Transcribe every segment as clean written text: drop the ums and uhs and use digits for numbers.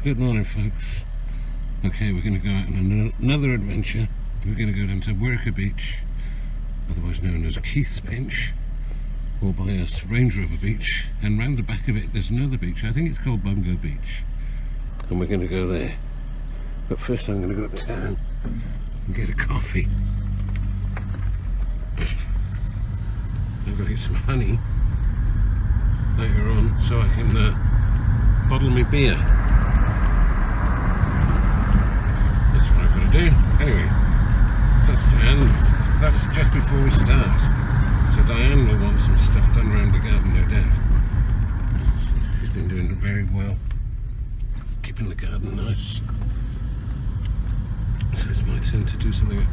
Good morning, folks. Okay, we're going to go out on another adventure. We're going to go down to Worker Beach, otherwise known as Keith's Pinch, or by us Range Rover Beach, and round the back of it there's another beach. I think it's called Bungo Beach, and we're going to go there. But first I'm going to go uptown and get a coffee. I'm going to get some honey later on so I can bottle me beer. That's what I've got to do. Anyway, that's just before we start. So Diane will want some stuff done around the garden, no doubt. She's been doing it very well, keeping the garden nice. So it's my turn to do something.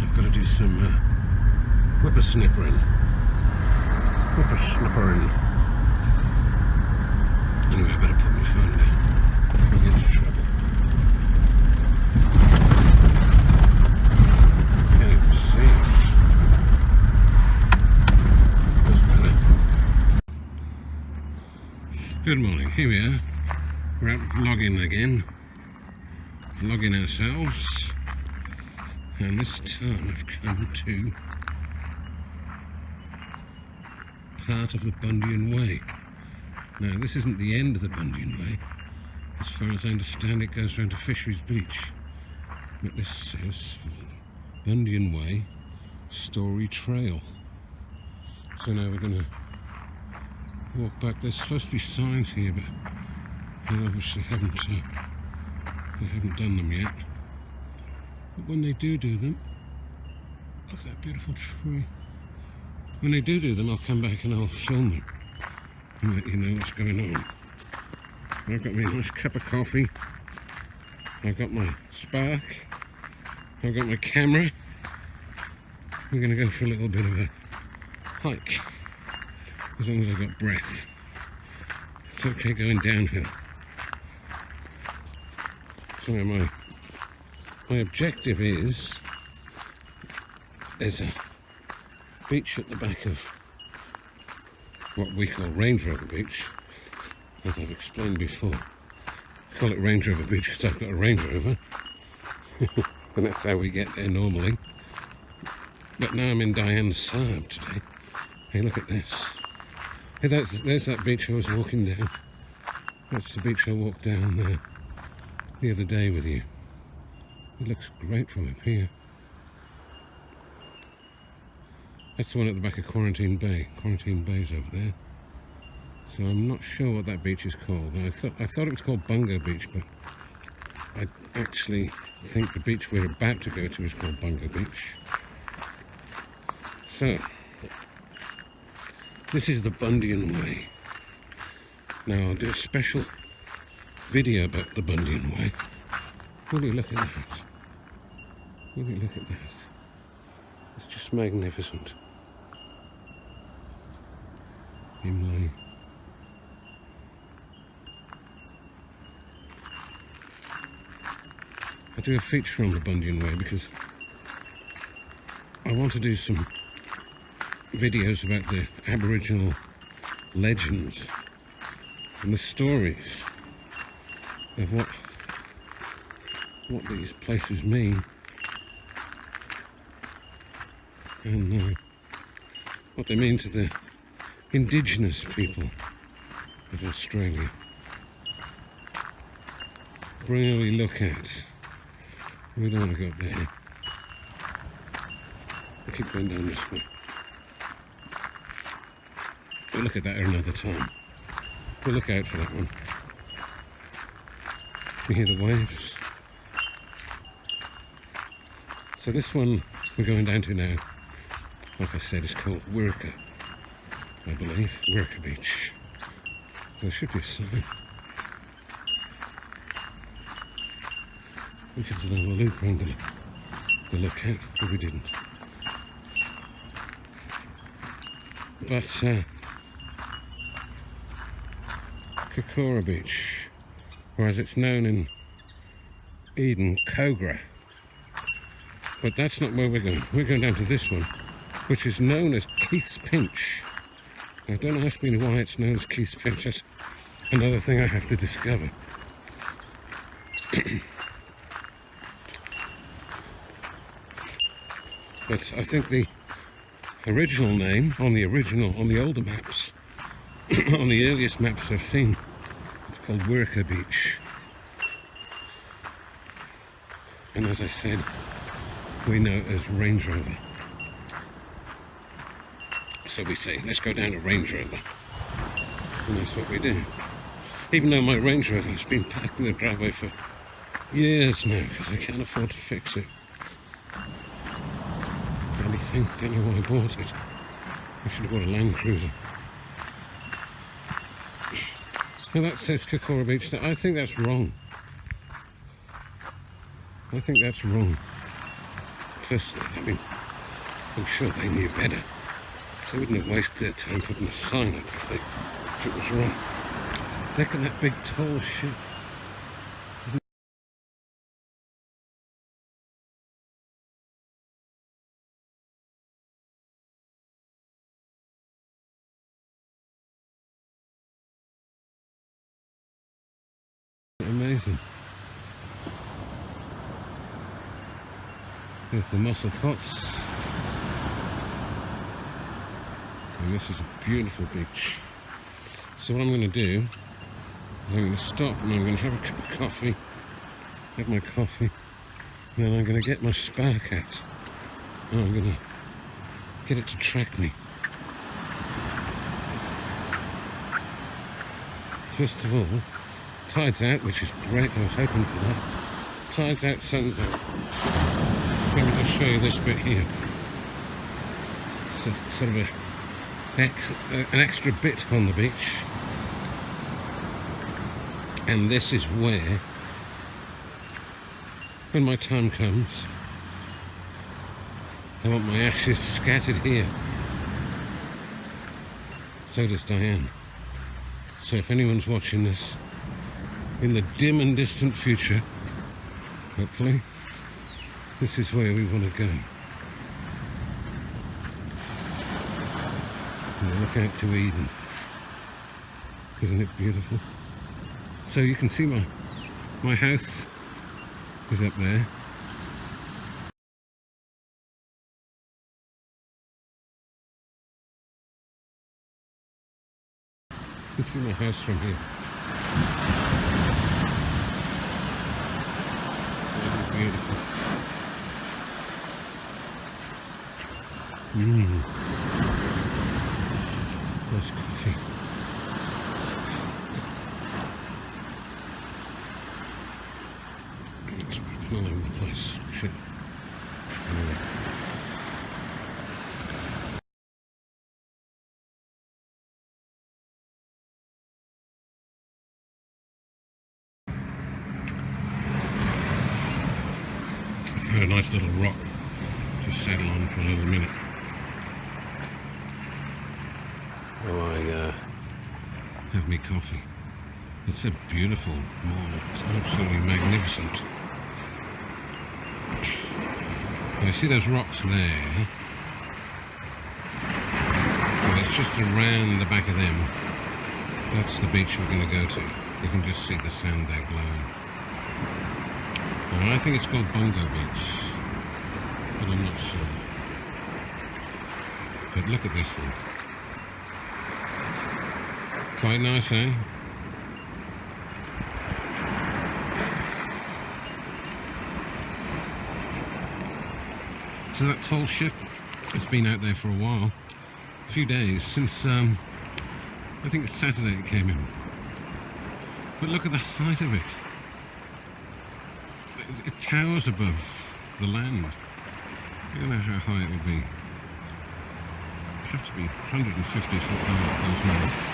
I've got to do some whippersnippering. Anyway, I better put my phone down. I'll get into trouble. Can't even see. That's better. Good morning. Here we are. We're out vlogging again. Vlogging ourselves. And this time I've come to part of the Bundian Way. Now, this isn't the end of the Bundian Way. As far as I understand, it goes round to Fisheries Beach. But this says Bundian Way Story Trail. So now we're going to walk back. There's supposed to be signs here, but they obviously haven't done them yet. But when they do them, look at that beautiful tree. When they do them, I'll come back and I'll film it and let you know what's going on. I've got my nice cup of coffee. I've got my spark. I've got my camera. We're going to go for a little bit of a hike, as long as I've got breath. It's okay going downhill. So my objective is, there's a beach at the back of what we call Range Rover Beach, as I've explained before. I call it Range Rover Beach because I've got a Range Rover, and that's how we get there normally. But now I'm in Diane's Saab today. Hey, look at this. Hey, there's that beach I was walking down. That's the beach I walked down the other day with you. It looks great from up here. That's the one at the back of Quarantine Bay. Quarantine Bay's over there. So I'm not sure what that beach is called. I thought it was called Bungo Beach, but I actually think the beach we're about to go to is called Bungo Beach. So, this is the Bundian Way. Now I'll do a special video about the Bundian Way. Will you look at that? Will you look at that? It's just magnificent. I do a feature on the Bundian Way because I want to do some videos about the Aboriginal legends and the stories of what these places mean, and what they mean to the indigenous people of Australia. Really look at. We don't want to go up there. We'll keep going down this way. We'll look at that another time. We'll look out for that one. You hear the waves? So this one we're going down to now, like I said, is called Worker, I believe. Worker Beach. There should be a sign. We could have done a loop around the lookout, but we didn't. But Kokora Beach, or as it's known in Eden, Kogra. But that's not where we're going. We're going down to this one, which is known as Keith's Pinch. Now, don't ask me why it's known as Keith's Pinch. That's another thing I have to discover. But I think the original name on the older maps, on the earliest maps I've seen, it's called Worker Beach. And as I said, we know it as Range Rover. So we say, let's go down to Range Rover. And that's what we do. Even though my Range Rover has been parked in the driveway for years now, because I can't afford to fix it. Anything, don't know why I bought it. I should have bought a Land Cruiser. Now that says Kokora Beach. I think that's wrong. I think that's wrong. Personally, I mean, I'm sure they knew better. They wouldn't have wasted their time putting a sign up if it was wrong. Look at that big tall ship. Amazing. There's the mussel pots. And this is a beautiful beach. So what I'm going to do is I'm going to stop and I'm going to have a cup of coffee, have my coffee, and then I'm going to get my spark out and I'm going to get it to track me. First of all, tide's out, which is great. I was hoping for that. Tide's out, sun's out. Let me just show you this bit here. It's sort of an extra bit on the beach. And this is where, when my time comes, I want my ashes scattered here. So does Diane. So if anyone's watching this in the dim and distant future, hopefully, this is where we want to go. And look out to Eden. Isn't it beautiful? So you can see my house is up there. You can see my house from here. Beautiful. Nice coffee. It's all over the place. Shit. Anyway. A nice little rock to settle on for a little minute. While I have me coffee. It's a beautiful morning. It's absolutely magnificent. Now, you see those rocks there? Well, it's just around the back of them. That's the beach we're going to go to. You can just see the sand there glowing. I think it's called Bongo Beach, but I'm not sure. But look at this one. Quite nice, eh? So that tall ship has been out there for a while, a few days, since I think it's Saturday it came in. But look at the height of it. It towers above the land. I don't know how high it would be. It'd have to be 150 something like those.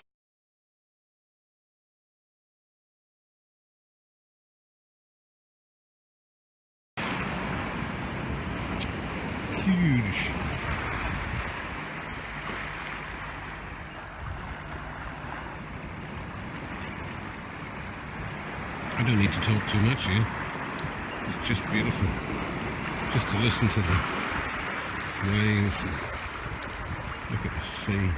Huge. I don't need to talk too much here. It's just beautiful. Just to listen to the waves and look at the sea.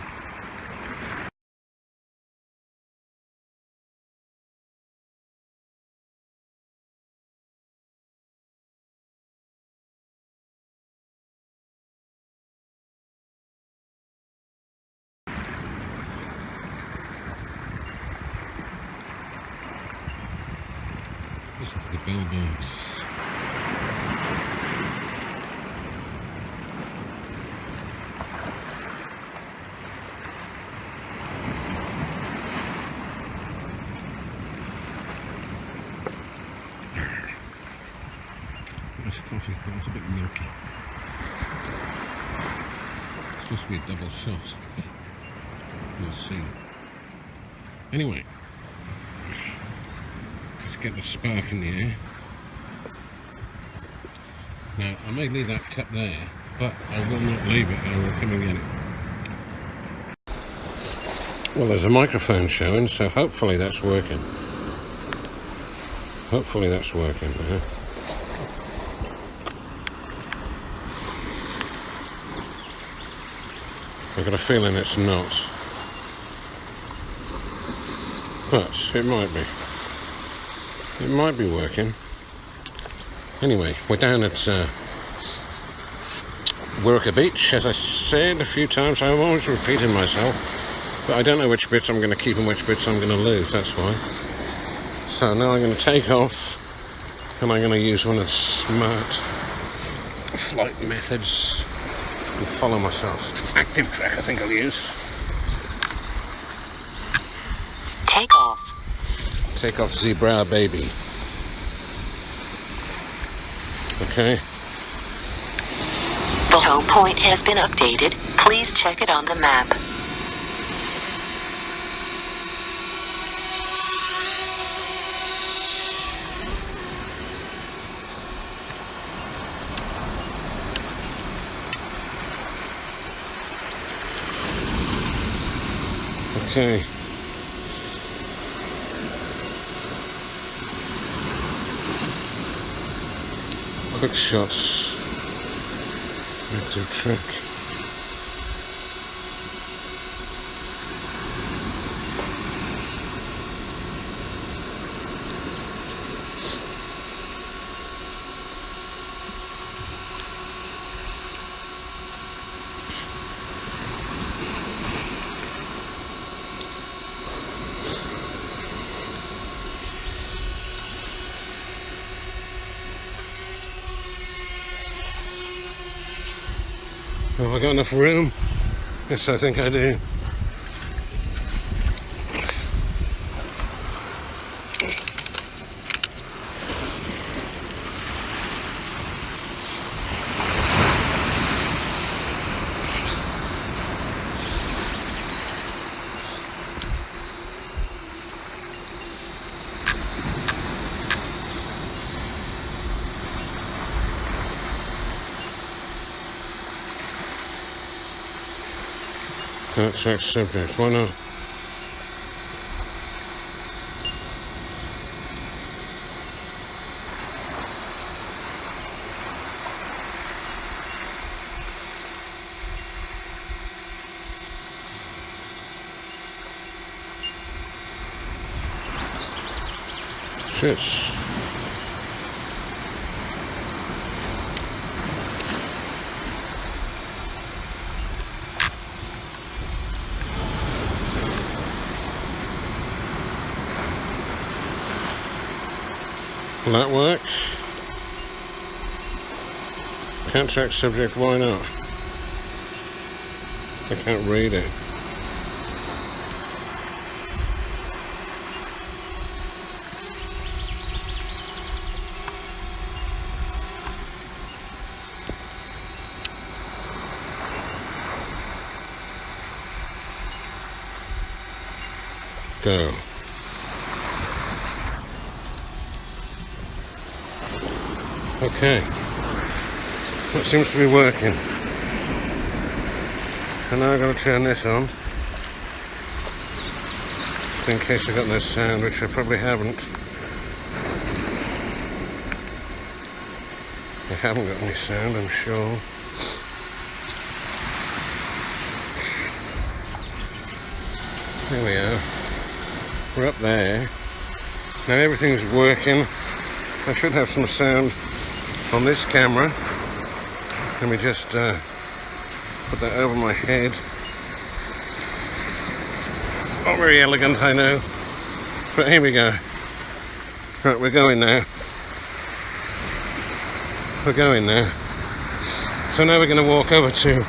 Listen to the billboards. This coffee is a bit milky. It's supposed to be a double shot. We'll see. Anyway, let's get the spark in the air. Now, I may leave that cut there, but I will not leave it, I will come and get it. Well, there's a microphone showing, so hopefully that's working. Hopefully that's working. I've got a feeling it's not. But it might be. It might be working. Anyway, we're down at Worker Beach, as I said a few times. I'm always repeating myself, but I don't know which bits I'm going to keep and which bits I'm going to lose, that's why. So now I'm going to take off, and I'm going to use one of the smart flight methods and follow myself. Active track, I think I'll use. Take off. Take off zebra baby. Okay. The low point has been updated. Please check it on the map. Okay. Quick shots. Active track. Have I got enough room? Yes, I think I do. That's our subject, why not? Shit. Will that work? Can't track subject, why not? I can't read it. Go. Okay, that seems to be working. And now I'm going to turn this on, just in case I got no sound, which I probably haven't. I haven't got any sound, I'm sure. There we are. We're up there. Now everything's working. I should have some sound on this camera. Let me just put that over my head. Not very elegant, I know, but here we go. Right, we're going now. We're going now. So now we're going to walk over to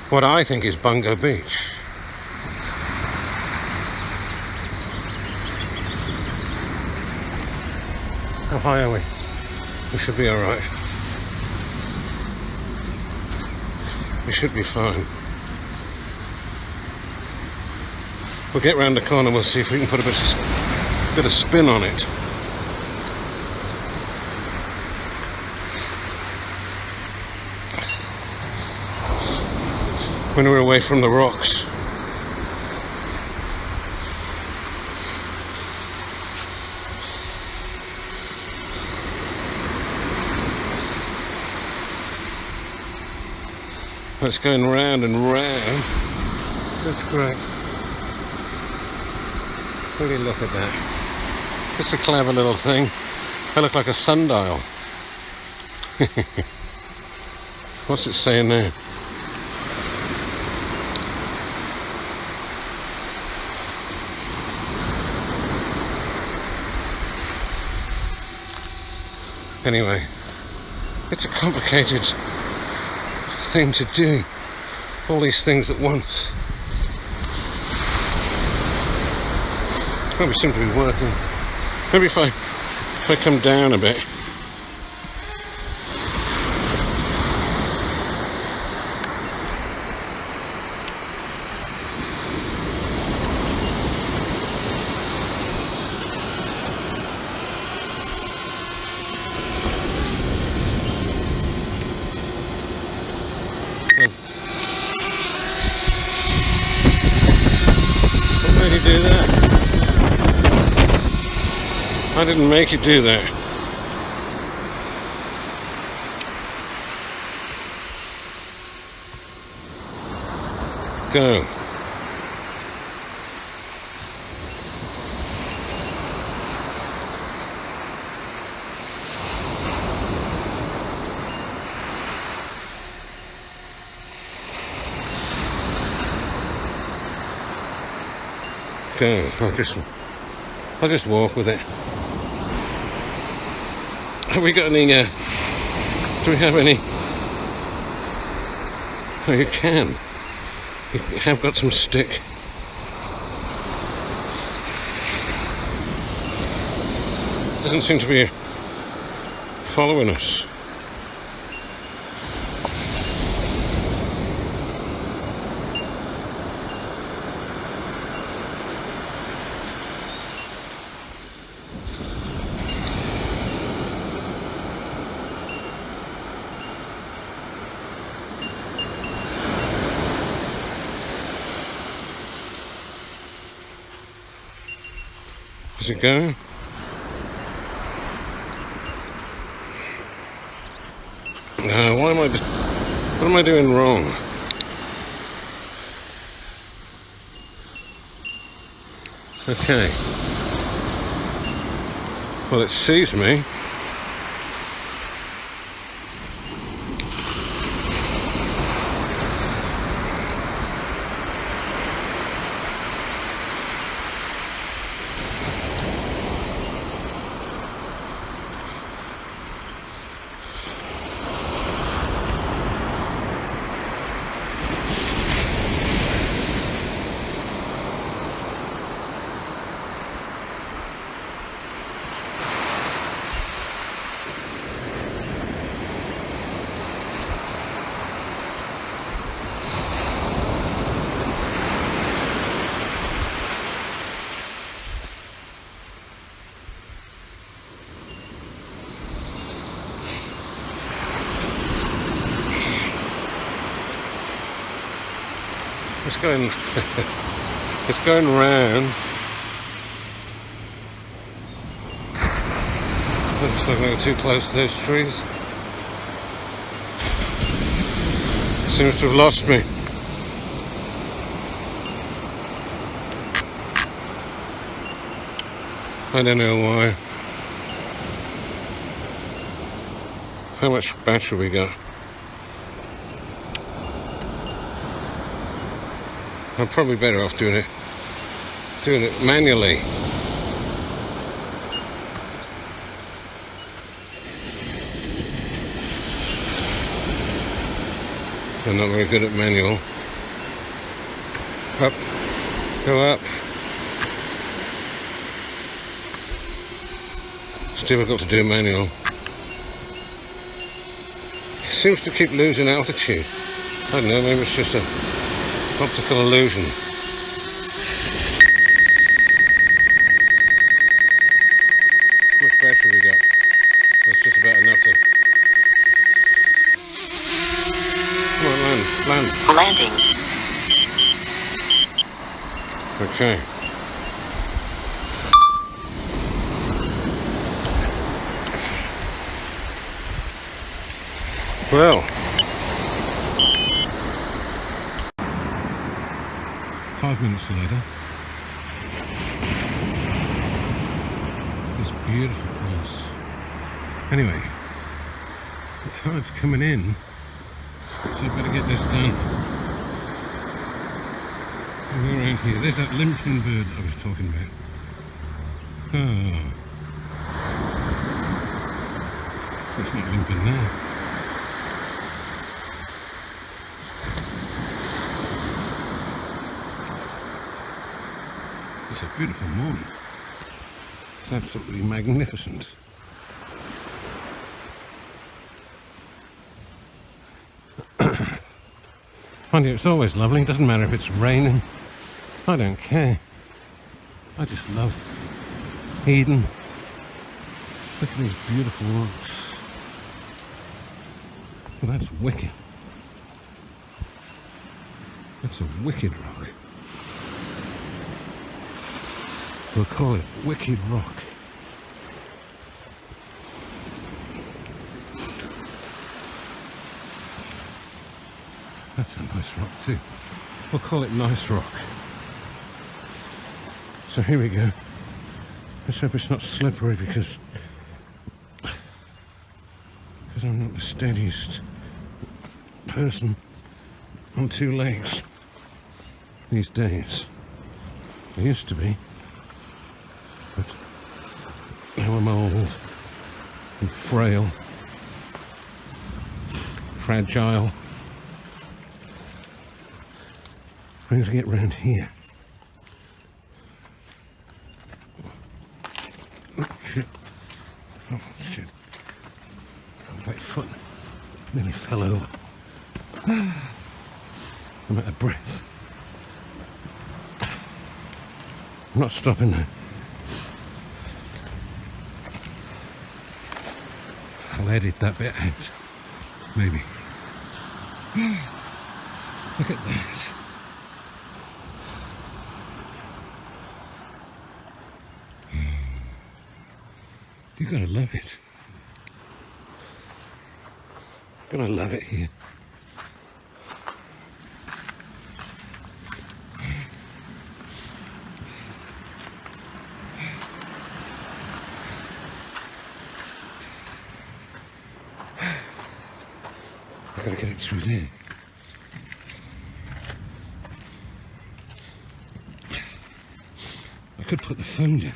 what I think is Bungo Beach. How high are we? We should be alright. We should be fine. We'll get round the corner, we'll see if we can put a bit of spin on it. When we're away from the rocks. It's going round and round. That's great. Really look at that. It's a clever little thing. I look like a sundial. What's it saying now? Anyway, it's a complicated thing to do. All these things at once. Probably seem to be working. Maybe if I come down a bit. What made you do that? I didn't make you do that. Go. Go. I'll just walk with it. Have we got any, do we have any? Oh, you can. You have got some stick. Doesn't seem to be following us. Is it going? What am I doing wrong? Okay. Well, it sees me. It's going round. Looks like we're too close to those trees. Seems to have lost me. I don't know why. How much battery we got? I'm probably better off doing it manually. I'm not very good at manual. Up. Go up. It's difficult to do manual. It seems to keep losing altitude. I don't know, maybe it's just an optical illusion. How much battery we got? That's just about enough to... Come on, land. Landing. Okay. Well, 5 minutes later, this beautiful place. Anyway, the tide's coming in, so I better get this done. I'll go around here. There's that limping bird that I was talking about. Oh, it's not limping now. It's a beautiful morning. It's absolutely magnificent. Mind you, it's always lovely. It doesn't matter if it's raining. I don't care. I just love Eden. Look at these beautiful rocks. Well, that's wicked. That's a wicked rock. We'll call it Wicked Rock. That's a nice rock too. We'll call it Nice Rock. So here we go. Let's hope it's not slippery because I'm not the steadiest person on two legs these days. I used to be. But now I'm old and frail, fragile. I'm going to get round here. Oh shit. Oh shit. My foot nearly fell over. I'm out of breath. I'm not stopping now. I'll edit that bit out, maybe. Look at that. You gotta love it. Gonna love it here. I gotta get it through there. I could put the phone down.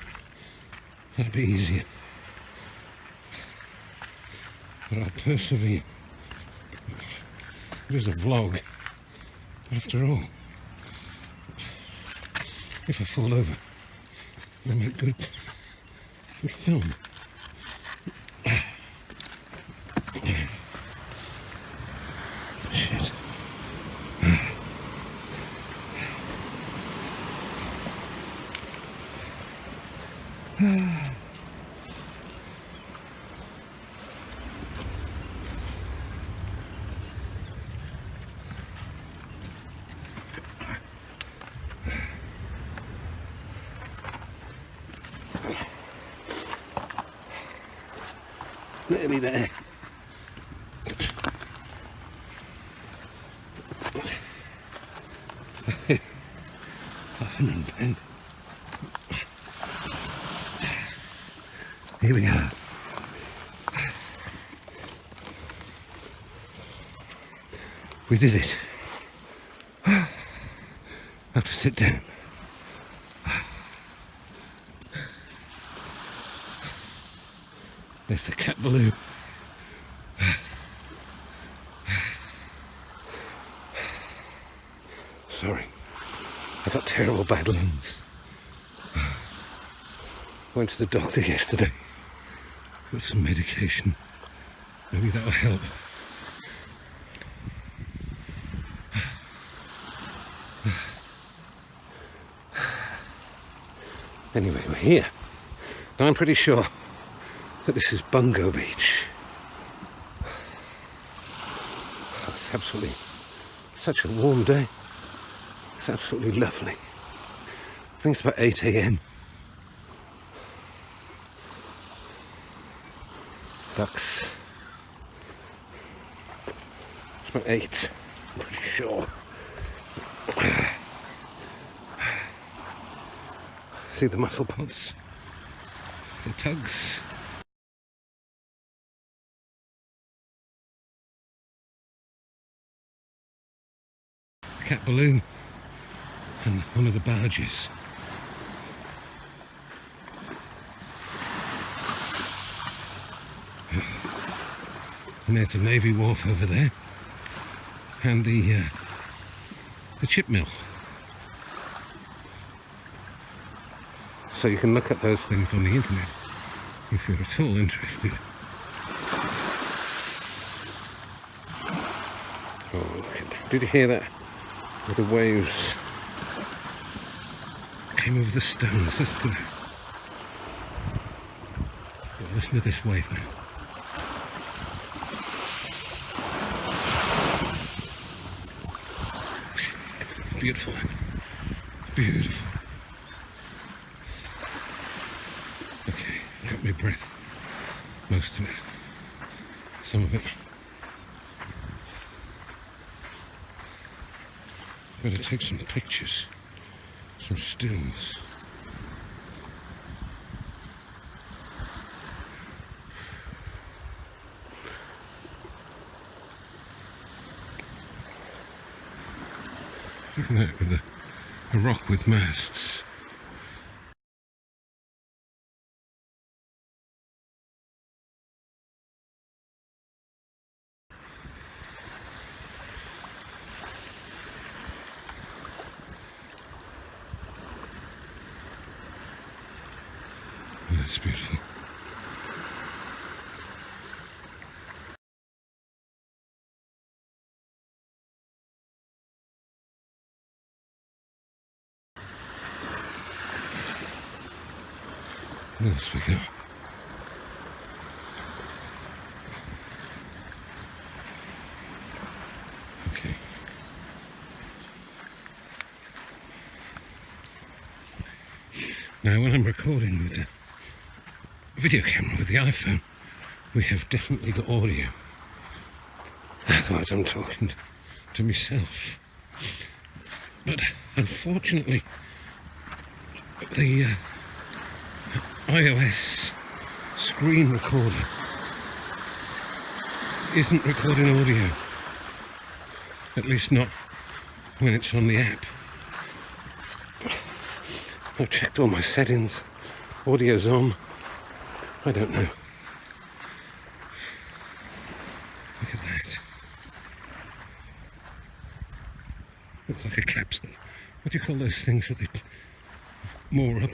That'd be easier. But I'll persevere. It is a vlog, after all. If I fall over, I make good film. Shit. Nearly there. Huffing and panting. Here we are. We did it. I have to sit down. There's the cat balloon. terrible bad lungs. Went to the doctor yesterday. Got some medication. Maybe that'll help. Anyway, we're here. Now I'm pretty sure that this is Bungo Beach. It's absolutely such a warm day. It's absolutely lovely. I think it's about 8 a.m. Ducks. It's about 8, I'm pretty sure. See the mussel pods, the tugs. Cat balloon and one of the barges. And there's a Navy wharf over there, and the chip mill. So you can look at those things on the internet if you're at all interested. Oh, look at that. Did you hear that? With the waves came over the stones. Listen to that. Listen to this wave now. Beautiful. Beautiful. Okay, got my breath. Most of it. Some of it. Better take some pictures. Some stills. Look at that, with a rock with masts. That's beautiful. What else we got? Okay. Now when I'm recording with the video camera with the iPhone, we have definitely got audio. Otherwise I'm talking to myself. But unfortunately, the iOS screen recorder isn't recording audio. At least not when it's on the app. I've checked all my settings. Audio's on. I don't know. Look at that. Looks like a capstan. What do you call those things that they moor up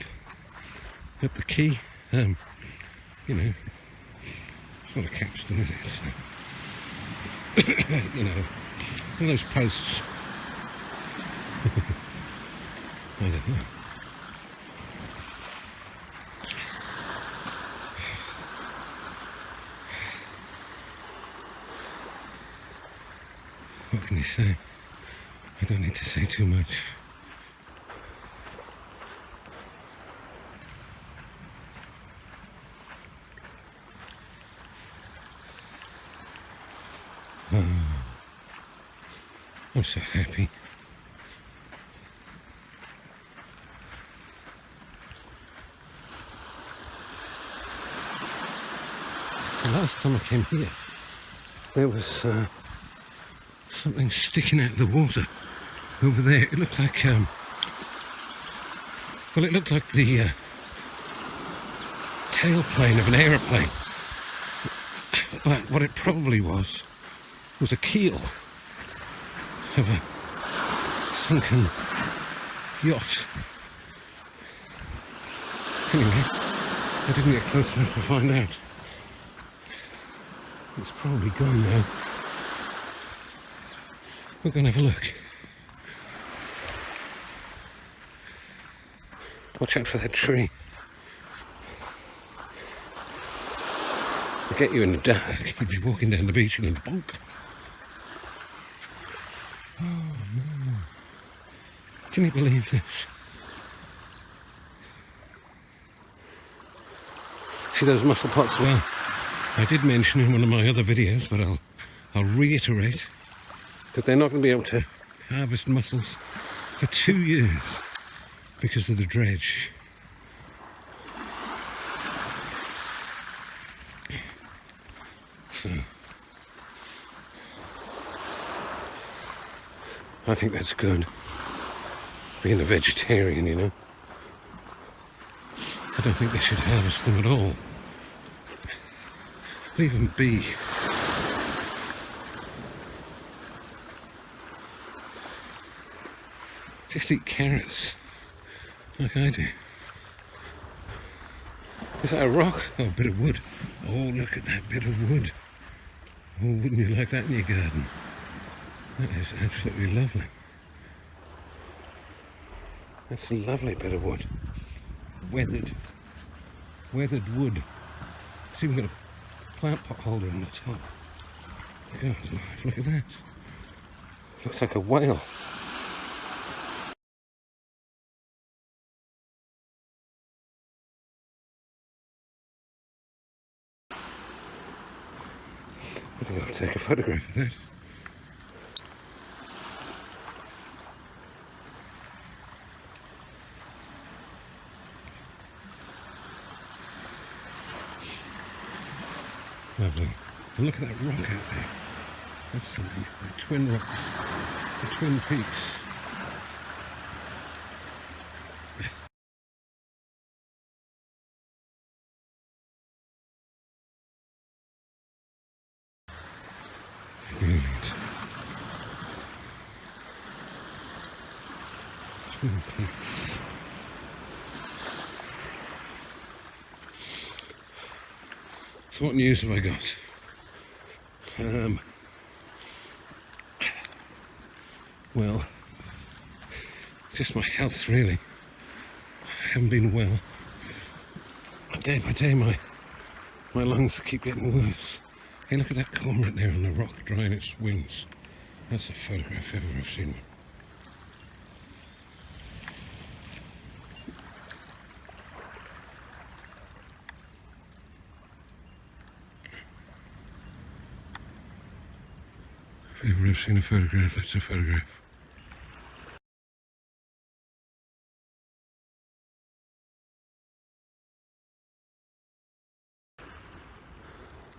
the quay? You know, it's not a capstan, is it? So, you know, one of those posts. I don't know. What can you say? I don't need to say too much. I'm so happy. The last time I came here, there was something sticking out of the water over there. It looked like, well, it looked like the tailplane of an aeroplane. But what it probably was a keel of a sunken yacht. Anyway, I didn't get close enough to find out. It's probably gone now. We're going to have a look. Watch out for that tree. It'll get you in the dark. You'll be walking down the beach and bonk. Oh no. Can you believe this? See those mussel pots? Well, I did mention in one of my other videos, but I'll reiterate that they're not going to be able to harvest mussels for 2 years because of the dredge. So, I think that's good. Being a vegetarian, you know. I don't think they should harvest them at all. Leave them be. Just eat carrots, like I do. Is that a rock? Oh, a bit of wood. Oh, look at that bit of wood. Oh, wouldn't you like that in your garden? That is absolutely lovely. That's a lovely bit of wood. Weathered wood. It's even got a plant pot holder on the top. God, look at that. Looks like a whale. I think I'll take a photograph of that. Lovely. And look at that rock out there. That's the twin rocks, the twin peaks. Brilliant. Twin peaks. So what news have I got? Well, just my health really. I haven't been well. Day by day my lungs keep getting worse. Hey, look at that cormorant there on the rock drying its wings. That's a photograph if ever I've seen one. If ever I've seen a photograph, that's a photograph.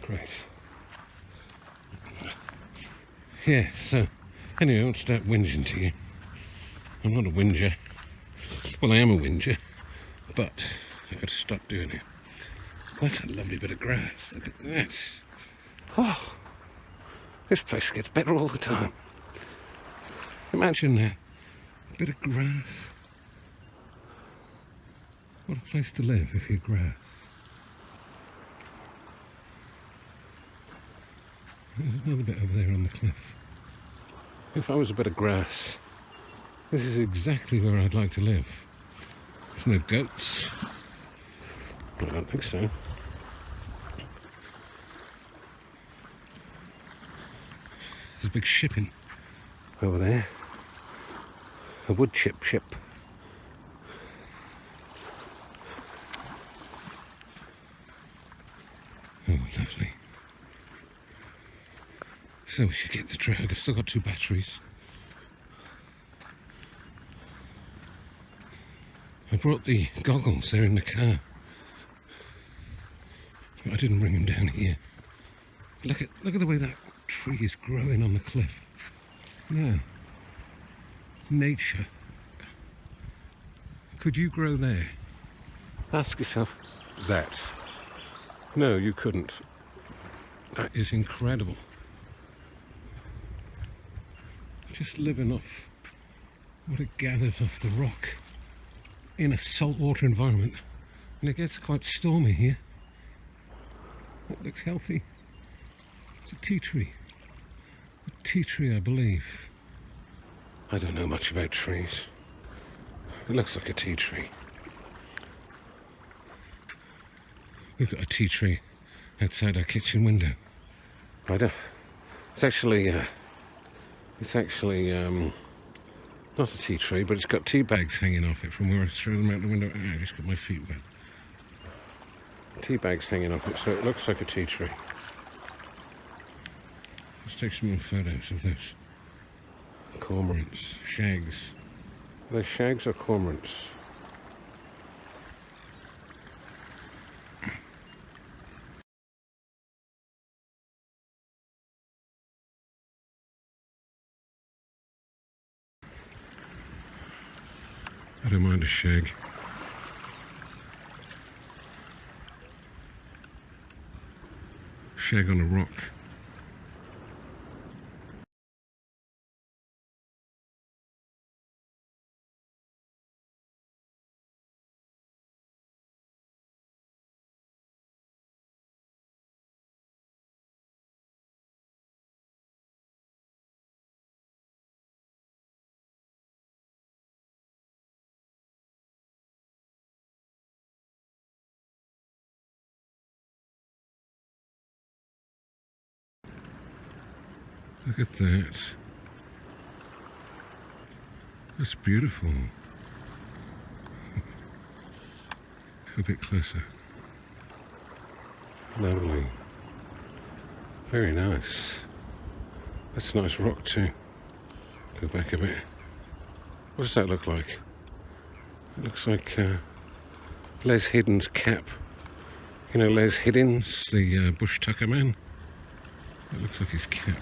Great. Yeah, so anyway, I won't start whinging to you. I'm not a whinger. Well, I am a whinger, but I've got to stop doing it. That's a lovely bit of grass. Look at that. Oh, this place gets better all the time. Imagine that. A bit of grass. What a place to live if you're grass. There's another bit over there on the cliff. If I was a bit of grass, this is exactly where I'd like to live. There's no goats. I don't think so. There's a big shipping over there. A wood chip ship. Oh, lovely. So we should get the drag. I've still got 2 batteries. I brought the goggles, they're in the car. But I didn't bring them down here. Look at the way that tree is growing on the cliff. Yeah. Nature. Could you grow there? Ask yourself that. No, you couldn't. That is incredible. Just living off what it gathers off the rock. in a saltwater environment, and it gets quite stormy here. That looks healthy. It's a tea tree. A tea tree, I believe. I don't know much about trees. It looks like a tea tree. We've got a tea tree outside our kitchen window. It's actually not a tea tree, but it's got tea bags hanging off it from where I threw them out the window. I just got my feet wet. Tea bags hanging off it, so it looks like a tea tree. Let's take some more photos of this. Cormorants, shags. Are they shags or cormorants? I don't mind a shag. Shag on a rock. Look at that. That's beautiful. A bit closer. Lovely. Very nice. That's a nice rock too. Go back a bit. What does that look like? It looks like Les Hiddens' cap. You know Les Hiddens, the bush tucker man? It looks like his cap.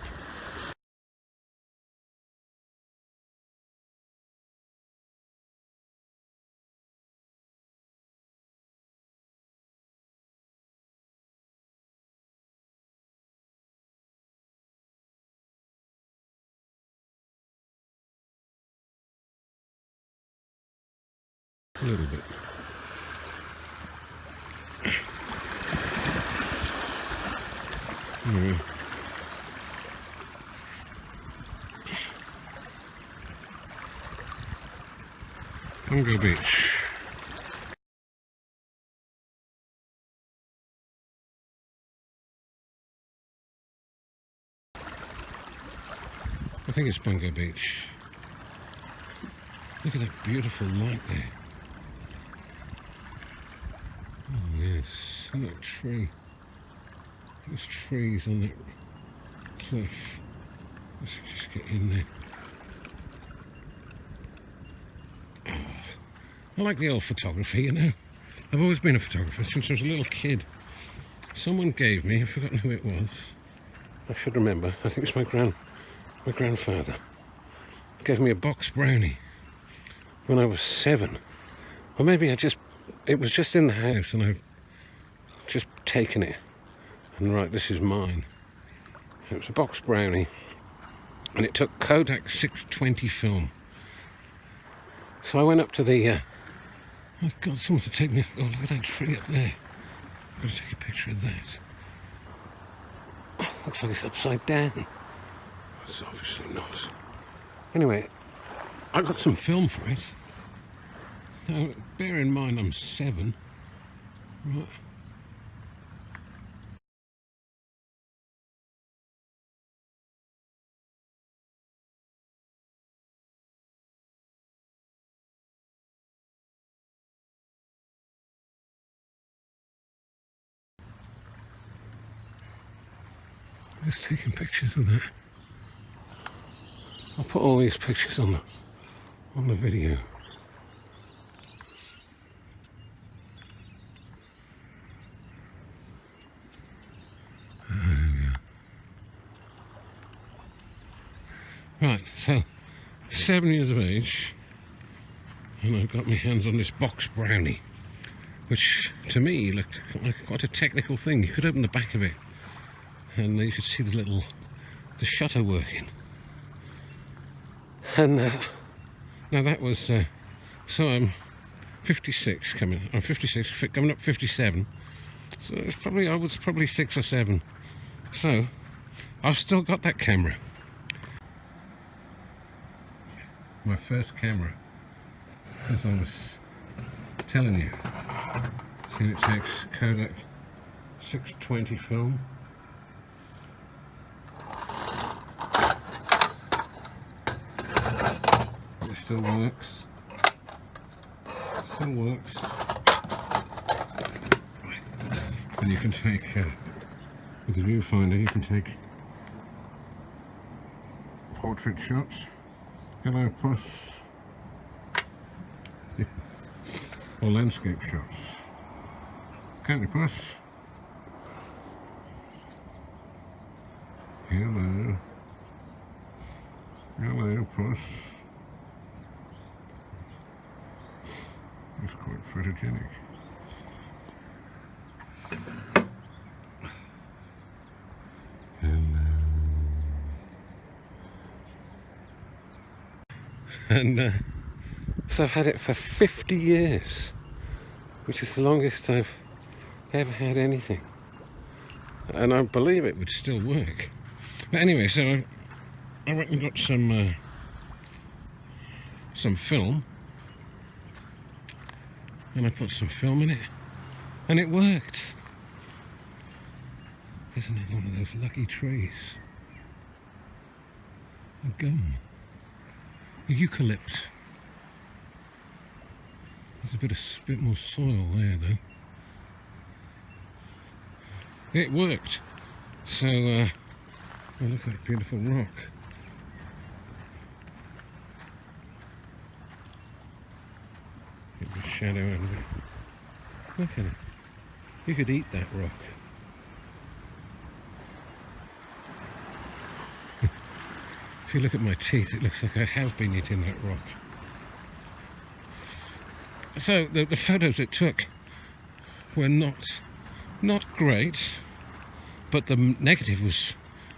A little bit. Anyway. Congo Beach. I think it's Bungo Beach. Look at that beautiful light there. Oh yes, and that tree. There's trees on that cliff. Let's just get in there. Oh, I like the old photography, you know. I've always been a photographer since I was a little kid. Someone gave me, I've forgotten who it was. I should remember. I think it's my grandfather. Gave me a box brownie when I was 7. Or maybe it was just in the house and I've just taken it. And right, this is mine. It was a box brownie. And it took Kodak 620 film. So I went up to the... I've got someone to take me... Oh, look at that tree up there. I've got to take a picture of that. Oh, looks like it's upside down. It's obviously not. Anyway, I got some film for it. Now, bear in mind I'm 7. Right. Just taking pictures of that. I'll put all these pictures on the video. Right, so 7 years of age, and I've got my hands on this box brownie, which to me looked like quite a technical thing. You could open the back of it, and you could see the shutter working. And now that was so I'm 56 coming. I'm 56, coming up 57. So it's probably, I was probably 6 or 7. So I've still got that camera. My first camera, as I was telling you. See, it takes Kodak 620 film. It still works. Still works. And you can take, with the viewfinder, you can take portrait shots. Hello, puss. Or landscape shots. Can't you, puss? Hello. Hello, puss. It's quite photogenic. And so I've had it for 50 years, which is the longest I've ever had anything. And I believe it would still work. But anyway, so I went and got some film, and I put some film in it, and it worked. There's another one of those lucky trees. A gum. A eucalypt. There's a bit more soil there though. It worked. So, oh, look at that beautiful rock. Get the shadow out of it. Look at it. You could eat that rock. If you look at my teeth, it looks like I have been eating that rock. So the photos it took were not great, but the negative was,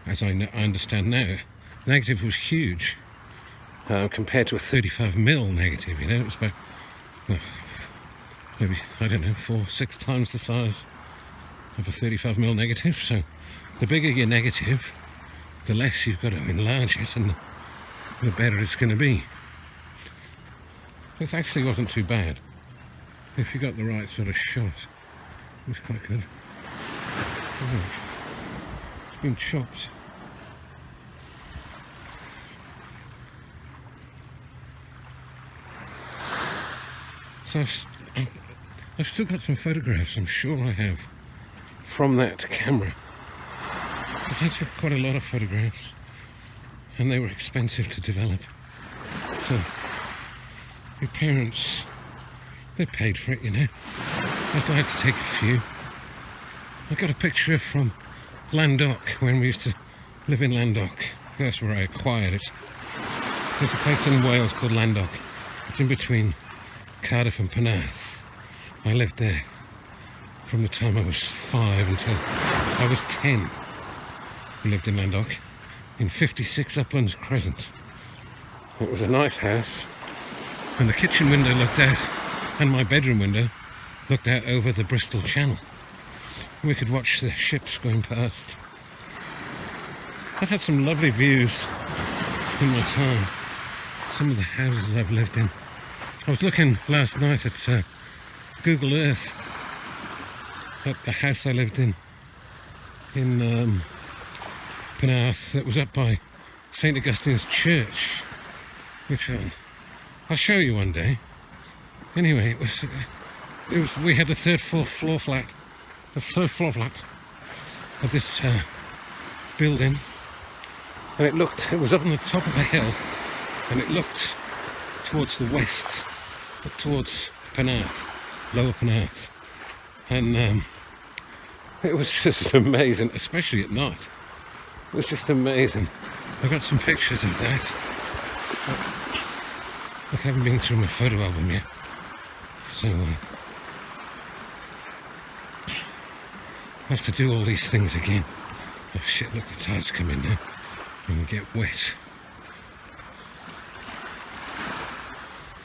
as I understand now, the negative was huge compared to a 35mm negative. You know, it was about maybe, I don't know, 4-6 times the size of a 35mm negative. So the bigger your negative, the less you've got to enlarge it, and the better it's going to be. It actually wasn't too bad. If you got the right sort of shot, it was quite good. Oh, it's been chopped. So I've still got some photographs, I'm sure I have, from that camera. Because I took quite a lot of photographs, and they were expensive to develop. So your parents, they paid for it, you know. I'd like to take a few. I got a picture from Landock, when we used to live in Landock. That's where I acquired it. There's a place in Wales called Landock. It's in between Cardiff and Penarth. I lived there from the time I was 5 until I was 10. We lived in Landock in 56 Uplands Crescent. It was a nice house, and the kitchen window looked out, and my bedroom window looked out over the Bristol Channel. We could watch the ships going past. I've had some lovely views in my time. Some of the houses I've lived in. I was looking last night at Google Earth at the house I lived in Penarth, that was up by St. Augustine's Church, which I'll show you one day. Anyway, it was we had the third floor flat of this building, and it was up on the top of a hill, and it looked towards the west, towards Penarth, Lower Penarth, and it was just amazing, especially at night. It was just amazing. I got some pictures of that. I haven't been through my photo album yet, so I have to do all these things again. Oh shit, look, the tide's coming now. I'm gonna get wet.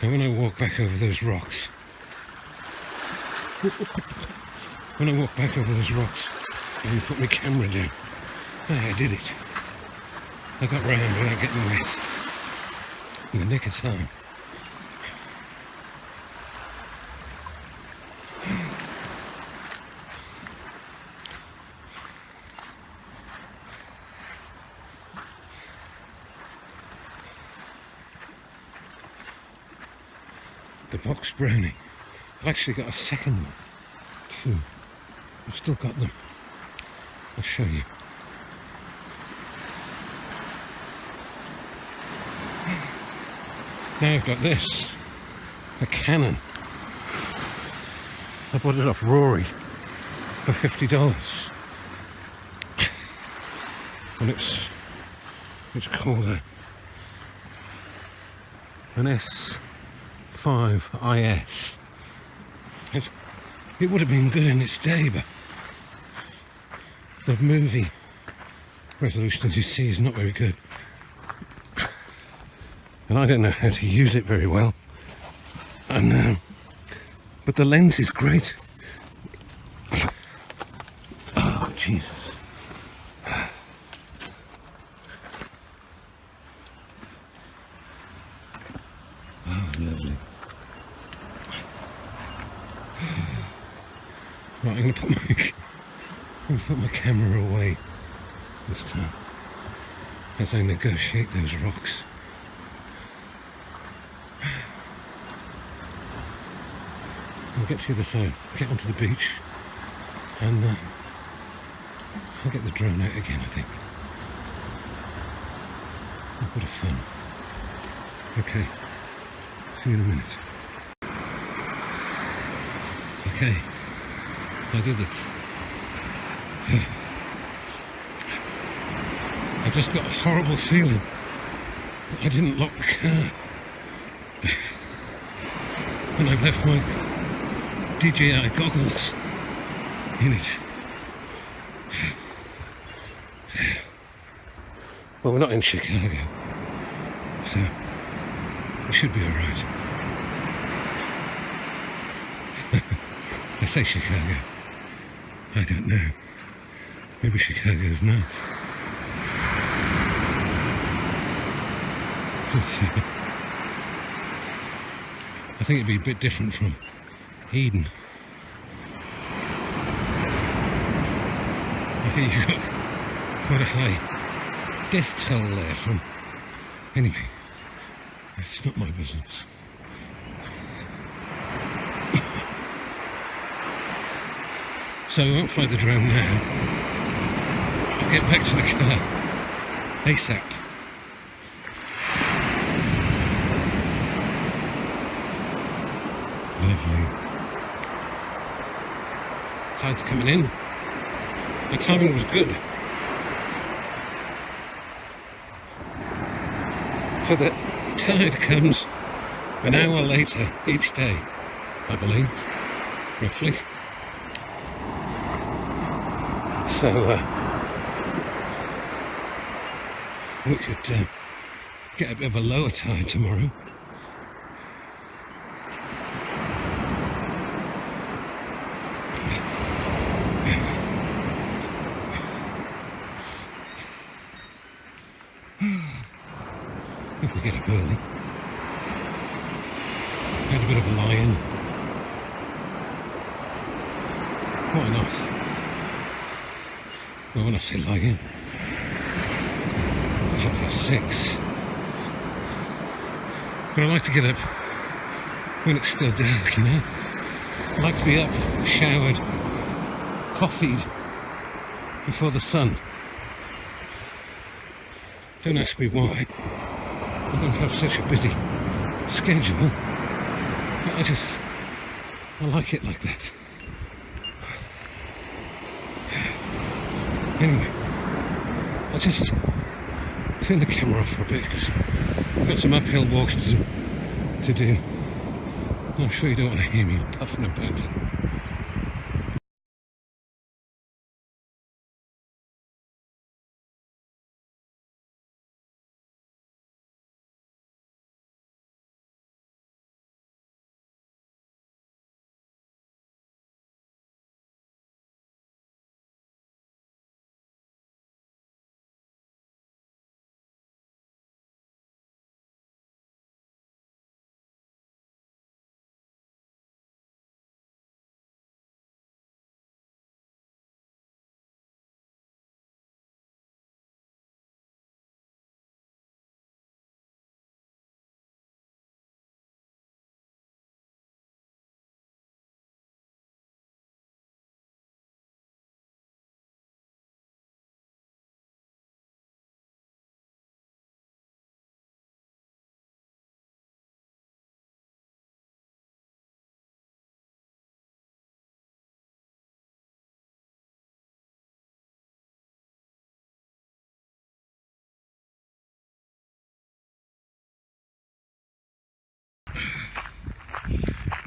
And when I walk back over those rocks, When I walked back over those rocks and put my camera down, I did it. I got round without getting wet in the nick of time. The box brownie. I've actually got a second one too. I've still got them. I'll show you. Now I've got this, a Canon. I bought it off Rory for $50. And it's called an S5IS. It would have been good in its day, but the movie resolution, as you see, is not very good. And I don't know how to use it very well. And but the lens is great. Oh, Jesus. Oh, lovely. Right, I'm going to put my camera away this time as I negotiate those rocks. I'll get to the side, get onto the beach, and I'll get the drone out again, I think. A bit of fun. Okay, see you in a minute. Okay, I did it. I just got a horrible feeling that I didn't lock the car. And I left my DJI goggles in it. Well, we're not in Chicago, so we should be alright. I say Chicago. I don't know. Maybe Chicago's not. I think it'd be a bit different from Eden. I think you've got quite a high death toll there from... Anyway, it's not my business. So I won't fly the drone now. I'll get back to the car ASAP. Lovely. Tide's coming in. The timing was good. So the tide comes an hour later each day, I believe, roughly. So we could get a bit of a lower tide tomorrow. If we get up early. Had a bit of a lie-in. Why not? Well, when I say lie-in, 6:30. But I like to get up when it's still dark, you know? I like to be up, showered, coffeeed before the sun. Don't ask me why. I don't have such a busy schedule. But I like it like that. Anyway, I'll just turn the camera off for a bit because I've got some uphill walks to do. I'm sure you don't want to hear me puffing about.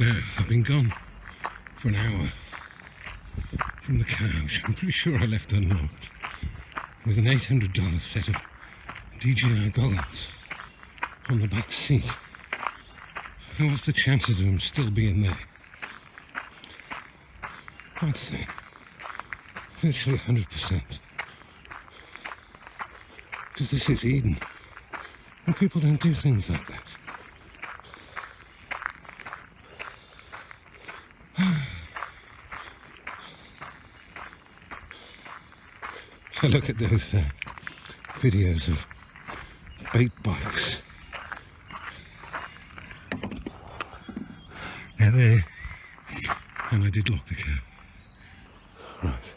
Now, I've been gone for an hour from the car, which I'm pretty sure I left unlocked, with an $800 set of DJI goggles on the back seat. And what's the chances of them still being there? I'd say virtually 100%. Because this is Eden, and people don't do things like that. I look at those videos of bait bikes. Now there, and I did lock the car. Right.